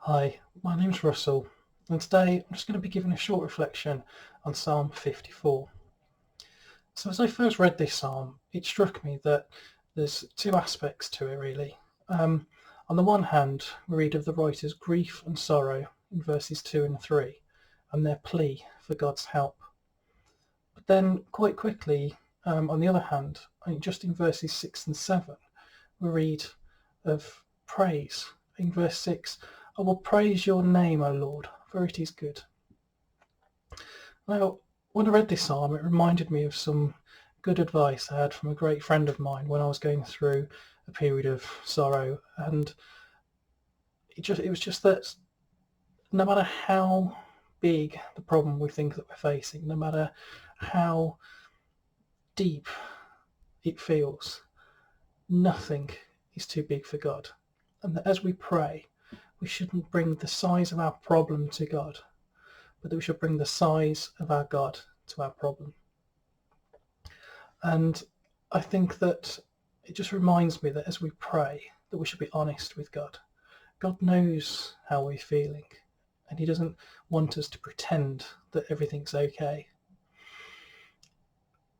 Hi, my name's Russell, and today I'm just going to be giving a short reflection on Psalm 54. So, as I first read this psalm, it struck me that there's two aspects to it, really. On the one hand, we read of the writer's grief and sorrow in verses 2 and 3, and their plea for God's help. But then, quite quickly, on the other hand, just in verses 6 and 7, we read of praise. In verse 6, I will praise your name, O Lord, for it is good. Now, when I read this psalm, it reminded me of some good advice I had from a great friend of mine when I was going through a period of sorrow. And it was just that no matter how big the problem we think that we're facing, no matter how deep it feels, nothing is too big for God. And that as we pray, we shouldn't bring the size of our problem to God, but that we should bring the size of our God to our problem. And I think that it just reminds me that as we pray, that we should be honest with God. God knows how we're feeling, and he doesn't want us to pretend that everything's okay.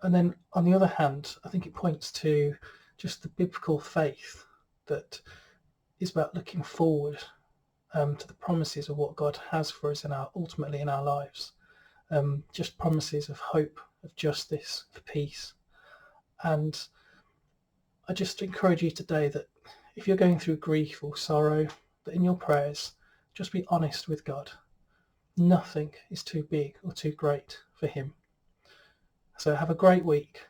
And then on the other hand, I think it points to just the biblical faith that is about looking forward to the promises of what God has for us ultimately in our lives. Just promises of hope, of justice, of peace. And I just encourage you today that if you're going through grief or sorrow, that in your prayers, just be honest with God. Nothing is too big or too great for him. So have a great week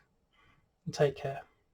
and take care.